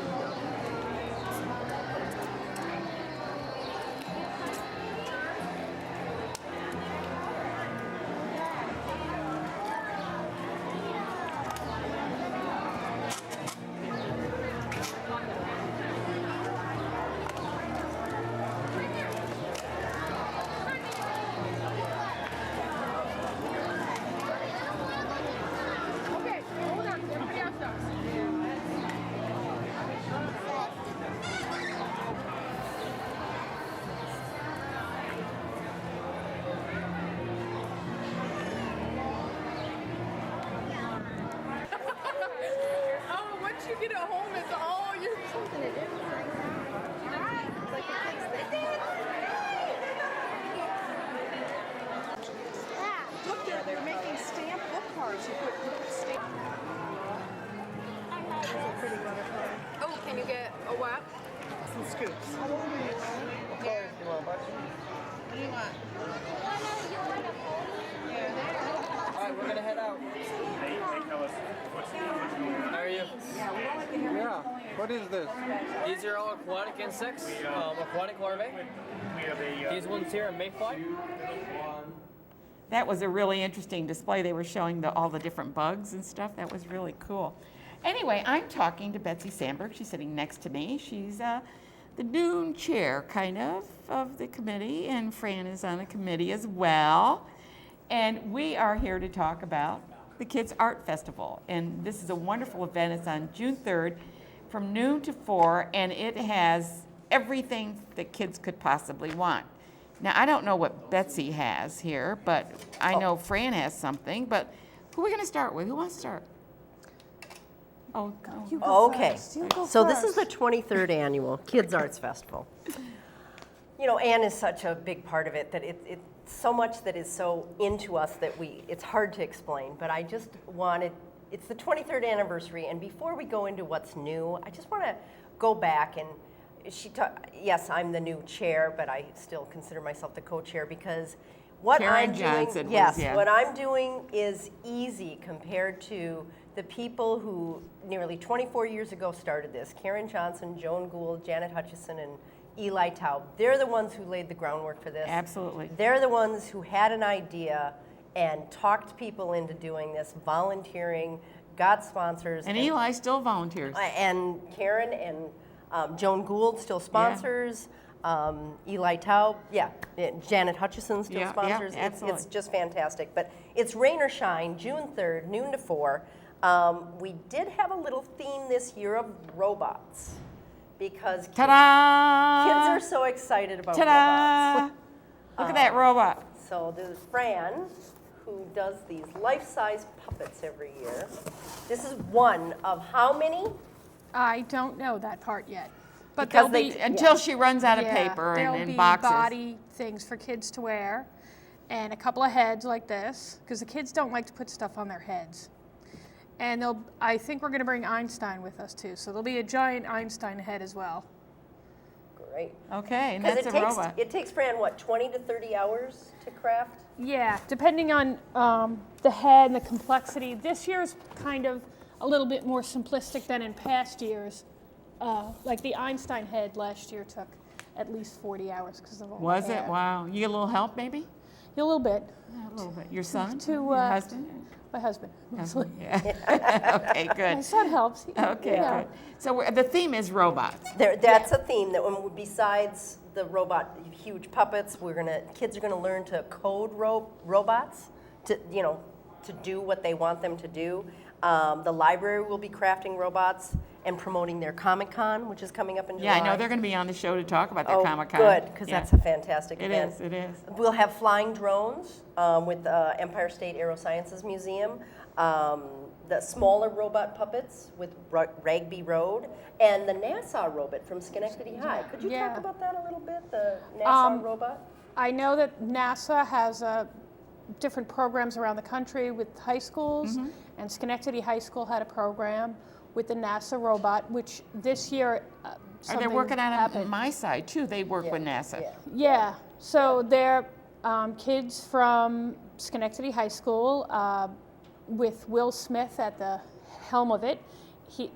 you get it home, it's all your something to do. Look, they're making stamp book cards. You put stamp. Pretty butterfly. Oh, can you get a what? Some scoops. Okay. You want a bunch? What do you want? All right, we're gonna head out. How are you? Yeah. What is this? These are all aquatic insects, aquatic larvae. These ones here are mayfly. That was a really interesting display. They were showing all the different bugs and stuff. That was really cool. Anyway, I'm talking to Betsy Sandberg. She's sitting next to me. She's the noon chair, kind of the committee, and Fran is on the committee as well. And we are here to talk about the Kids Art Festival. And this is a wonderful event. It's on June 3rd from noon to 4, and it has everything that kids could possibly want. Now, I don't know what Betsy has here, but I know Fran has something. But who are we going to start with? Who wants to start? Oh, You go first. You go So first. this is the 23rd annual Kids Arts Festival. You know, Anne is such a big part of it that it's so much that is so into us that it's hard to explain. But I just wanted, it's the 23rd anniversary, and before we go into what's new, I just want to go back and yes, I'm the new chair, but I still consider myself the co-chair because what Karen I'm Johnson doing, yes, was, yeah. what I'm doing is easy compared to the people who nearly 24 years ago started this. Karen Johnson, Joan Gould, Janet Hutchison, and Eli Taub. They're the ones who laid the groundwork for this. Absolutely. They're the ones who had an idea and talked people into doing this, volunteering, got sponsors. And Eli still volunteers. And Karen and Joan Gould still sponsors. Eli Taub, Janet Hutchison still sponsors. It's just fantastic. But it's rain or shine, June 3rd, noon to 4. We did have a little theme this year of robots because kids are so excited about robots. Look at that robot. So there's Fran, who does these life-size puppets every year. This is one of how many? I don't know that part yet. But Because there'll be, Until she runs out of paper there'll and be boxes. body things for kids to wear and a couple of heads like this because the kids don't like to put stuff on their heads. And I think we're going to bring Einstein with us too. So there'll be a giant Einstein head as well. Great. Okay, and that's a robot. It takes Fran, what, 20 to 30 hours to craft? Yeah, depending on the head and the complexity. This year's kind of a little bit more simplistic than in past years. Like the Einstein head last year took at least 40 hours because of all Was the it? hair. Wow. You get a little help, maybe? Yeah, a little bit. Yeah, a little bit. Your son? Your husband? My husband, mostly. Yeah. Okay, good. My son helps. Okay, good. So the theme is robots. That's a theme that besides the robot, huge puppets, kids are gonna learn to code robots to do what they want them to do. The library will be crafting robots and promoting their Comic-Con, which is coming up in July. Yeah, I know they're going to be on the show to talk about their Comic-Con. Good, because that's a fantastic event. It is. We'll have flying drones with the Empire State Aerosciences Museum, the smaller robot puppets with Ragby Road, and the NASA robot from Schenectady High. Could you talk about that a little bit, the NASA robot? I know that NASA has different programs around the country with high schools, and Schenectady High School had a program with the NASA robot, which this year They're working on it on my side too. They work with NASA. Yeah, so they're kids from Schenectady High School with Will Smith at the helm of it.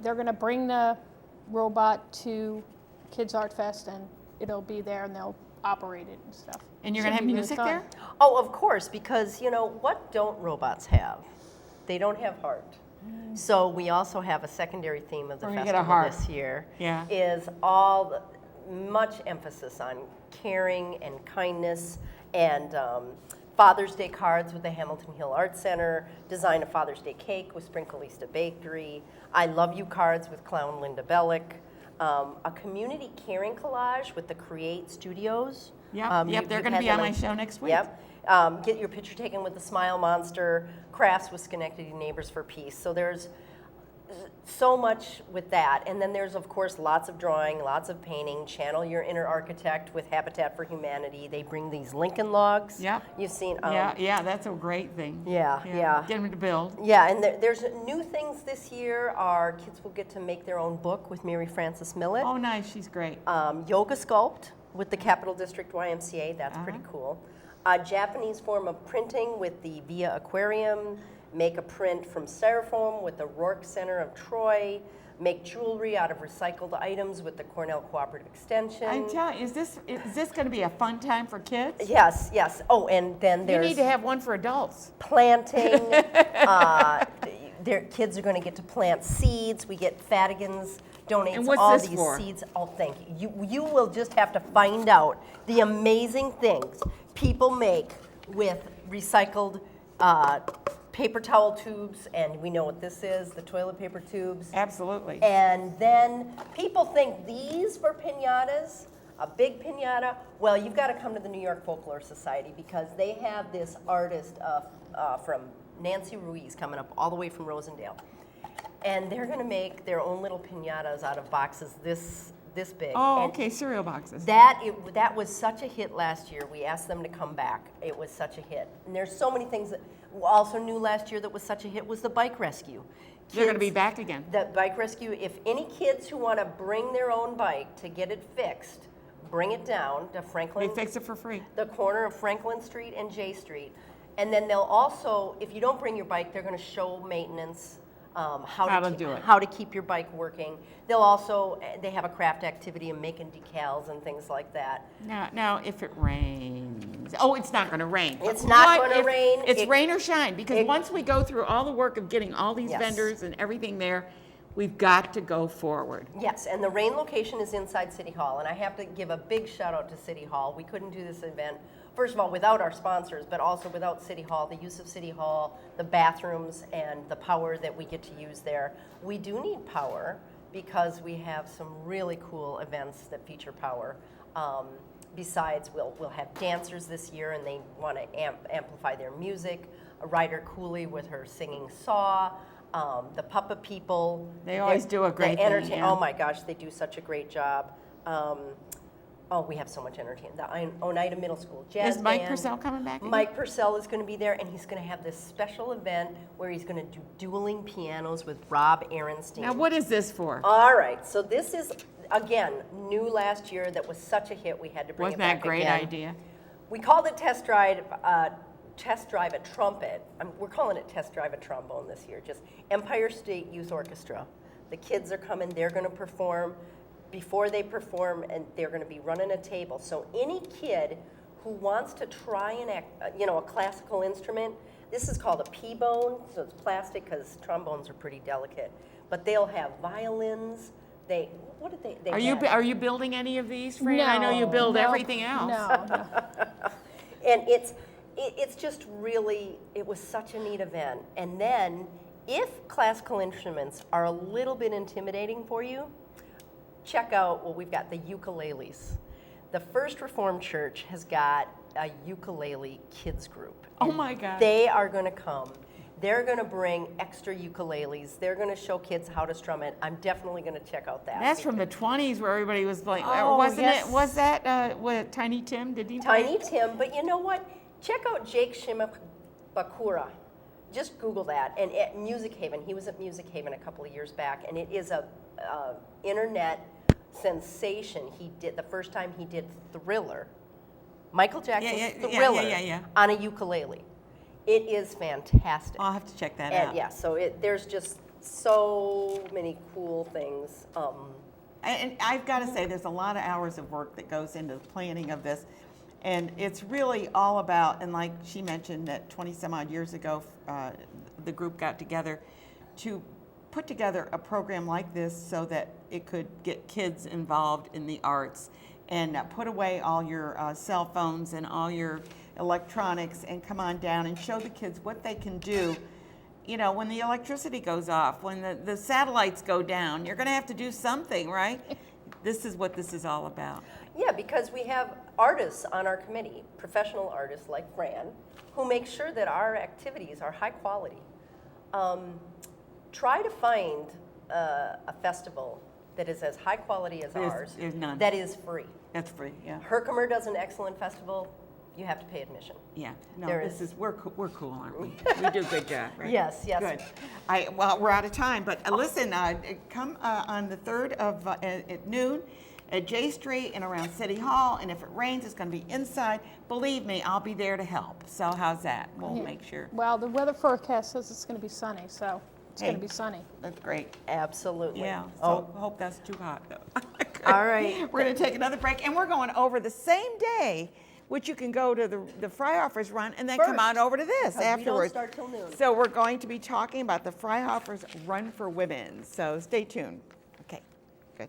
They're going to bring the robot to Kids Art Fest, and it'll be there, and they'll operate it and stuff. And you're going to have music there? Oh, of course, because what don't robots have? They don't have heart. So we also have a secondary theme of the festival this year. Is much emphasis on caring and kindness and Father's Day cards with the Hamilton Hill Art Center, design a Father's Day cake with Sprinklista Bakery, I Love You cards with clown Linda Bellick, a community caring collage with the Create Studios. Yep, they're going to be on my show next week. Yep. Get your picture taken with the Smile Monster, crafts with Schenectady Neighbors for Peace. So there's so much with that. And then there's, of course, lots of drawing, lots of painting. Channel your inner architect with Habitat for Humanity. They bring these Lincoln logs. Yep. You've seen. Yeah, that's a great thing. Yeah. Get them to build. Yeah, and there's new things this year. Our kids will get to make their own book with Mary Frances Millett. Oh, nice. She's great. Yoga sculpt with the Capital District YMCA. That's pretty cool. A Japanese form of printing with the Via Aquarium. Make a print from styrofoam with the Rourke Center of Troy. Make jewelry out of recycled items with the Cornell Cooperative Extension. I'm telling you, is this going to be a fun time for kids? Yes. Oh, and then there's... You need to have one for adults. Planting. Their kids are going to get to plant seeds. We get Fatigans donates and what's all this these for? seeds. Oh, thank you. You will just have to find out the amazing things people make with recycled paper towel tubes, and we know what this is, the toilet paper tubes. Absolutely. And then people think these were piñatas, a big piñata. Well, you've got to come to the New York Folklore Society because they have this artist from Nancy Ruiz coming up all the way from Rosendale. And they're going to make their own little piñatas out of boxes this big. Oh, and okay, cereal boxes. That was such a hit last year. We asked them to come back. It was such a hit. And there's so many things that also new last year that was such a hit was the bike rescue. They're going to be back again. The bike rescue, if any kids who want to bring their own bike to get it fixed, bring it down to Franklin. They fix it for free. The corner of Franklin Street and J Street. And then they'll also, if you don't bring your bike, they're going to show maintenance. How to keep your bike working. They'll also, they have a craft activity of making decals and things like that. Now, if it rains, it's not going to rain. It's not going to rain. It's rain or shine, because once we go through all the work of getting all these vendors and everything there, we've got to go forward. Yes, and the rain location is inside City Hall, and I have to give a big shout out to City Hall. We couldn't do this event, first of all, without our sponsors, but also without City Hall, the use of City Hall, the bathrooms, and the power that we get to use there. We do need power because we have some really cool events that feature power. Besides, we'll have dancers this year, and they want to amplify their music. Ryder Cooley with her singing Saw. The Puppet People. They always do a great thing. Yeah. Oh my gosh, they do such a great job. We have so much entertainment. The Oneida Middle School Jazz Is Mike Band. Purcell coming back again? Mike Purcell is going to be there, and he's going to have this special event where he's going to do dueling pianos with Rob Aronstein. Now, what is this for? All right, so this is, again, new last year that was such a hit we had to bring Wasn't it back that a great again. idea? We called it Test Drive a Trumpet. We're calling it Test Drive a Trombone this year, just Empire State Youth Orchestra. The kids are coming, they're going to perform. Before they perform, and they're going to be running a table. So any kid who wants to try a classical instrument, this is called a P-bone, so it's plastic because trombones are pretty delicate. But they'll have violins. Are you building any of these, Fran? No, I know you build everything else. No. And it's just really, it was such a neat event. And then, if classical instruments are a little bit intimidating for you, check out, we've got the ukuleles. The First Reformed Church has got a ukulele kids group. Oh my God. They are going to come. They're going to bring extra ukuleles. They're going to show kids how to strum it. I'm definitely going to check out that. That's from the 20s where everybody was playing. Oh, wasn't yes. it? Was that what, Tiny Tim? Did he play? Tiny Tim, but you know what? Check out Jake Shimabakura. Just Google that. And at Music Haven, he was at Music Haven a couple of years back, and it is a internet sensation. He did the first time he did Thriller, Michael Jackson's Thriller on a ukulele. It is fantastic. I'll have to check that out. Yeah, so there's just so many cool things. And I've got to say, there's a lot of hours of work that goes into the planning of this. And it's really all about, and like she mentioned that 20 some odd years ago, the group got together to put together a program like this so that it could get kids involved in the arts and put away all your cell phones and all your electronics and come on down and show the kids what they can do. You know, when the electricity goes off, when the satellites go down, you're going to have to do something, right? This is what this is all about. Yeah, because we have artists on our committee, professional artists like Fran, who make sure that our activities are high quality. try to find a festival that is as high quality as ours. There's none. That is free. That's free, yeah. Herkimer does an excellent festival. You have to pay admission. Yeah, no, There this is- is, we're cool, aren't we? We do a good job, right? Yes, yes. Good. Well, we're out of time, but listen, come on the 3rd of, at noon at J Street and around City Hall, and if it rains, it's gonna be inside. Believe me, I'll be there to help. So how's that? We'll make sure. Well, the weather forecast says it's going to be sunny, so it's going Hey. to be sunny. That's great. Absolutely. Yeah, so hope that's too hot, though. All right. We're gonna take another break, and we're going over the same day, which you can go to the Freihofer's run and then come on First, over to this because we don't afterwards. start till noon. So we're going to be talking about the Freihofer's Run for Women. So stay tuned. Okay, good.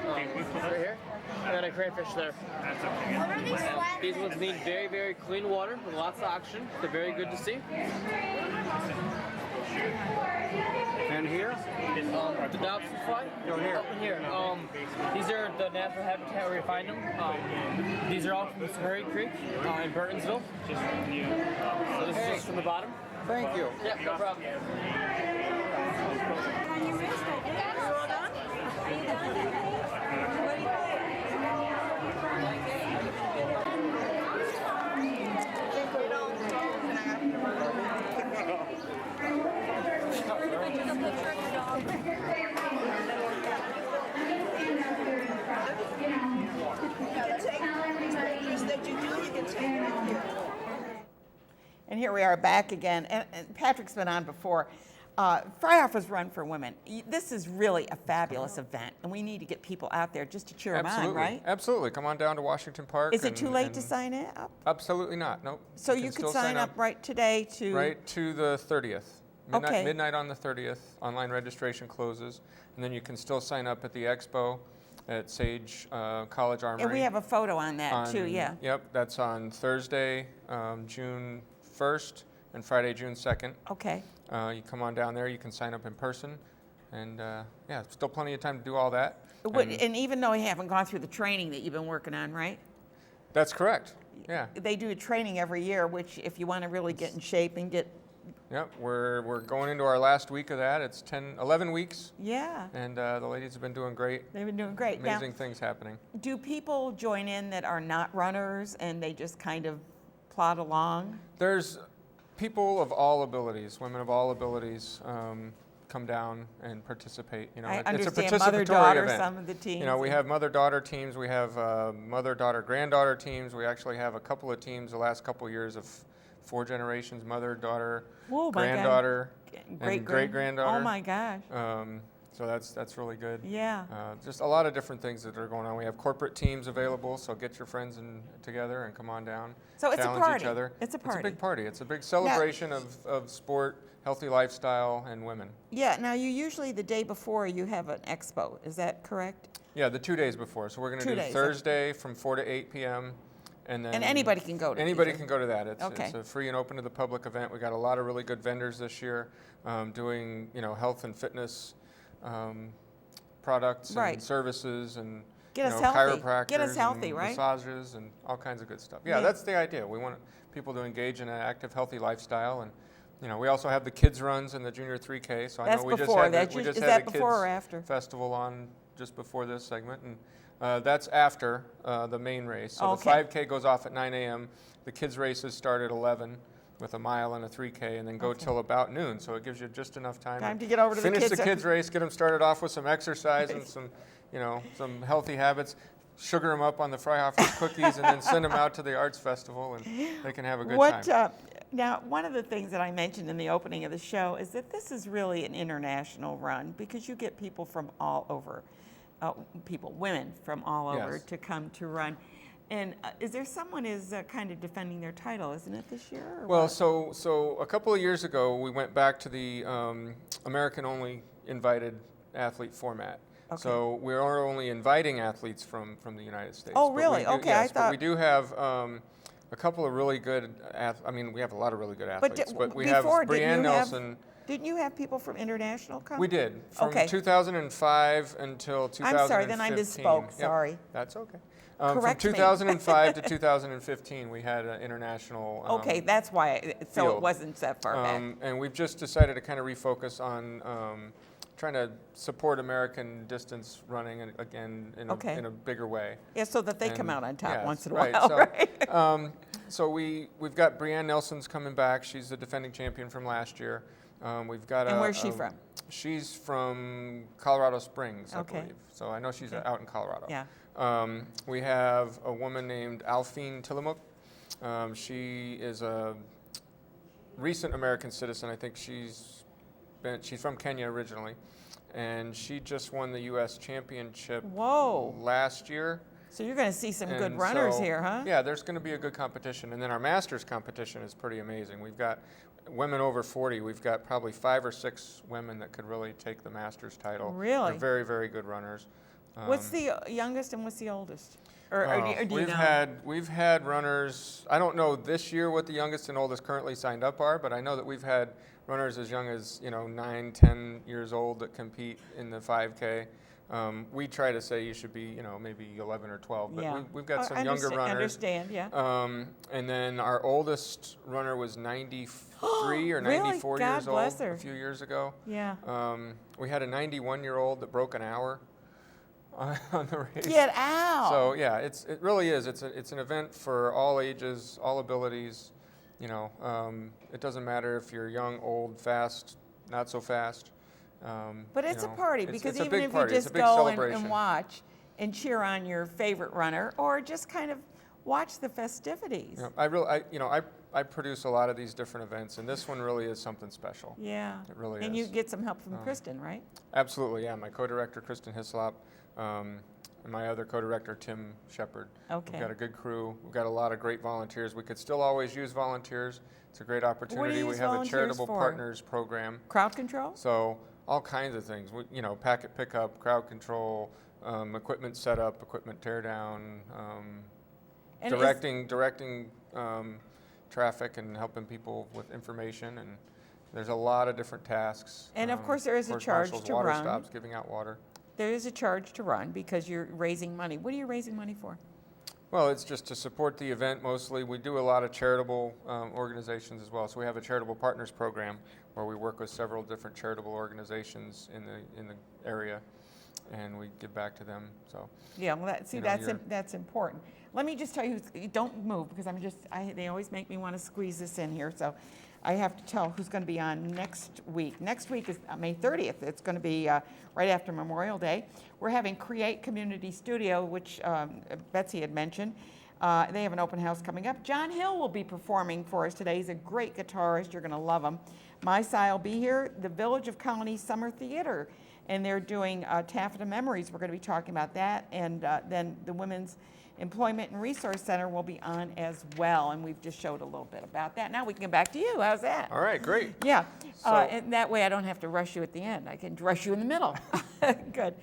Right here. And then a crayfish there. That's okay. These ones need very, very clean water with lots of oxygen. They're very good to see. And here? The dobson fly. No, here. Here. These are the natural habitat where you find them. These are all from Scurry Creek in Burtonsville. So this is just from the bottom. Thank you. Yeah, no problem. And here we are back again. And Patrick's been on before. Freihofer's Run for Women. This is really a fabulous event, and we need to get people out there just to cheer them on, right? Absolutely. Come on down to Washington Park. Is it too late to sign up? Absolutely not. Nope. So you could sign up right today to... Right to the 30th. Okay. Midnight on the 30th. Online registration closes. And then you can still sign up at the expo at Sage College Armory. And we have a photo on that too, yeah. Yep, that's on Thursday, June 1st, and Friday, June 2nd. Okay. You come on down there, you can sign up in person, and yeah, still plenty of time to do all that. And even though you haven't gone through the training that you've been working on, right? That's correct, yeah. They do a training every year, which if you want to really get in shape and get... Yep, we're going into our last week of that. It's 11 weeks. Yeah. And the ladies have been doing great. They've been doing great. Amazing things happening. Do people join in that are not runners and they just kind of plod along? There's people of all abilities, women of all abilities, come down and participate. You know, I it's a understand participatory mother-daughter, event. some of the teams. You know, we have mother-daughter teams. We have mother-daughter, granddaughter teams. We actually have a couple of teams the last couple of years of 4 generations: mother, daughter, granddaughter, and great-granddaughter. Oh my gosh. So that's really good. Yeah. Just a lot of different things that are going on. We have corporate teams available, so get your friends together and come on down. So it's a challenge party. each other. It's a party. It's a big party. It's a big celebration of sport, healthy lifestyle, and women. Yeah. Now you usually the day before you have an expo. Is that correct? Yeah, the 2 days before. So we're going to do Thursday from 4 to 8 p.m. And anybody can go to Anybody can go to that. It's okay. It's a free and open to the public event. We got a lot of really good vendors this year doing health and fitness products and services and chiropractors, get us healthy, and right? massages and all kinds of good stuff. Yeah, that's the idea. We want people to engage in an active, healthy lifestyle, and we also have the kids runs and the junior 3K. So I know we just had the kids festival on just before this segment, and that's after the main race. So the 5K goes off at 9 a.m. The kids races start at 11 with a mile and a 3K, and then go till about noon. So it gives you just enough time to get over to finish the kids race, get them started off with some exercise and some healthy habits. Sugar them up on the Freihofer's cookies, and then send them out to the arts festival, and they can have a good time. Now, one of the things that I mentioned in the opening of the show is that this is really an international run because you get people from all over, women from all over to come to run. And is there someone is kind of defending their title, isn't it, this year? Well, so a couple of years ago, we went back to the American-only invited athlete format. Okay. So we're only inviting athletes from the United States. Oh, really? Okay, yes, I thought. But we do have a couple of really good. We have a lot of really good athletes. But we have Brianne Nelson. Didn't you have people from international come? We did. From 2005 until 2015. I'm sorry, then I misspoke. Sorry. That's okay. Correct From me. 2005 to 2015, we had an international. Okay, that's why. So it wasn't that far back. And we've just decided to kind of refocus on trying to support American distance running again in a bigger way. Yeah, so that they come out on top once in a right. while, So, right? So we've got Brianne Nelson's coming back. She's the defending champion from last year. We've got and where's she from? She's from Colorado Springs, I Okay. believe. So I know she's out in Colorado. Yeah. We have a woman named Alphine Tillamook. She is a recent American citizen. I think she's from Kenya originally, and she just won the U.S. championship last year. So you're going to see some good runners here, huh? Yeah, there's going to be a good competition. And then our Masters competition is pretty amazing. We've got women over 40. We've got probably 5 or 6 women that could really take the Masters title. Really? They're very, very good runners. What's the youngest and what's the oldest? Or do you know? We've had runners, I don't know this year what the youngest and oldest currently signed up are, but I know that we've had runners as young as 9, 10 years old that compete in the 5K. We try to say you should be, maybe 11 or 12, but we've got some younger runners. Understand, yeah. And then our oldest runner was 93 or 94 God years bless old her. a few years ago. Yeah. We had a 91-year-old that broke an hour on the race. Get out! So yeah, it really is. It's an event for all ages, all abilities. It doesn't matter if you're young, old, fast, not so fast. But it's a party because it's even if you just go and watch and cheer on your favorite runner, or just kind of watch the festivities. I produce a lot of these different events, and this one really is something special. Yeah. It really is. And you get some help from Kristen, right? Absolutely, yeah. My co-director, Kristen Hislop, and my other co-director, Tim Shepard. Okay. We've got a good crew. We've got a lot of great volunteers. We could still always use volunteers. It's a great opportunity. What do you We use have a volunteers charitable for? partners program. Crowd control? So all kinds of things. Packet pickup, crowd control, equipment setup, equipment tear down, directing traffic and helping people with information. And there's a lot of different tasks. And of course there is a charge to water run. stops, giving out water. There is a charge to run because you're raising money. What are you raising money for? Well, it's just to support the event mostly. We do a lot of charitable organizations as well. So we have a charitable partners program where we work with several different charitable organizations in the area, and we give back to them. So yeah, well, that's important. Let me just tell you, don't move because they always make me want to squeeze this in here. So I have to tell who's going to be on next week. Next week is May 30th. It's going to be right after Memorial Day. We're having Create Community Studio, which Betsy had mentioned. They have an open house coming up. John Hill will be performing for us today. He's a great guitarist. You're going to love him. My Side will be here. The Village of Colony Summer Theater, and they're doing Taffeta Memories. We're going to be talking about that, and then the Women's Employment and Resource Center will be on as well, and we've just showed a little bit about that. Now we can get back to you. How's that? All right, great. Yeah, and that way I don't have to rush you at the end. I can rush you in the middle. Good.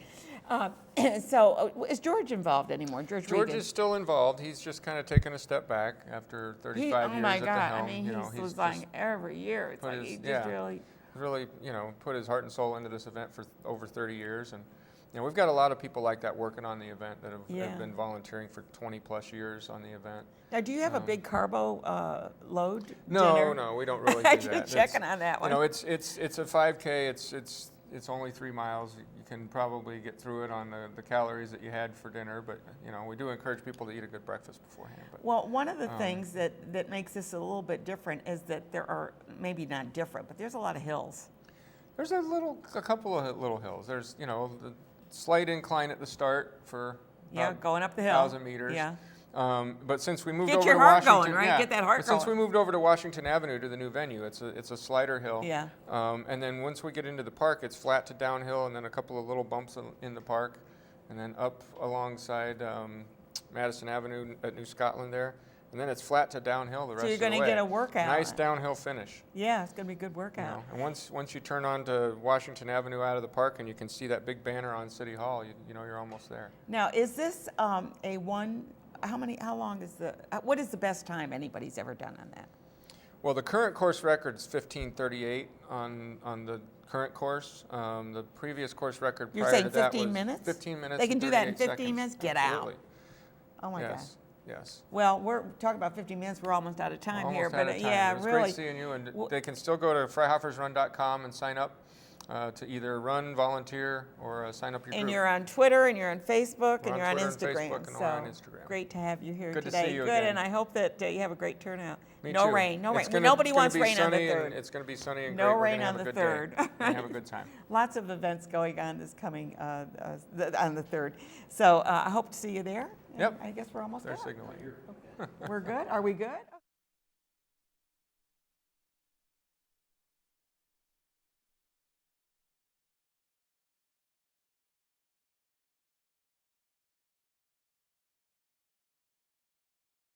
So is George involved anymore? George Regan? Is still involved. He's just kind of taken a step back after 35 years at the helm. Oh my God! I mean, he's resigning every year. It's like he just really, put his heart and soul into this event for over 30 years, and we've got a lot of people like that working on the event that have been volunteering for 20 plus years on the event. Now, do you have a big carbo load? No, we don't really do that. I'm checking on that one. It's a 5K. It's only 3 miles. You can probably get through it on the calories that you had for dinner, but we do encourage people to eat a good breakfast beforehand. But, well, one of the things that makes this a little bit different is that there are, maybe not different, but there's a lot of hills. There's a couple of little hills. There's the slight incline at the start for going up the hill, 1,000 meters. Yeah. But since we moved over to Washington, get your heart going, right? Get that heart going. Since we moved over to Washington Avenue to the new venue, it's a slider hill. Yeah. And then once we get into the park, it's flat to downhill, and then a couple of little bumps in the park, and then up alongside Madison Avenue at New Scotland there, and then it's flat to downhill the rest of the way. So you're going to get a workout. Nice downhill finish. Yeah, it's going to be a good workout. And once you turn onto Washington Avenue out of the park, and you can see that big banner on City Hall, you're almost there. Now, is this how long is what is the best time anybody's ever done on that? Well, the current course record is 15:38 on the current course. The previous course record prior to that was 15 minutes? 15 minutes. They can do that in 15 seconds. minutes? Get Absolutely. out. Oh my God. Yes. Yes. Well, we're talking about 15 minutes. We're almost out of time Almost here, out but of time. yeah, It was really. great seeing you, and they can still go to freihofersrun.com and sign up to either run, volunteer, or sign up your group. And you're on Twitter, and you're on Facebook, We're and you're on Twitter Instagram. and Facebook, and so we're on Instagram. great to have you here Good to today. see you Good, again. and I hope that you have a great turnout. Me no too. rain, no rain. It's gonna- Nobody it's gonna wants be rain on the sunny, and 3rd. it's going to be sunny and No great. rain We're gonna on have the a good 3rd. day and have a good time. Lots of events going on this coming on the 3rd. So I hope to see you there. Yep. I guess we're almost They're done. signaling. We're good? Are we good?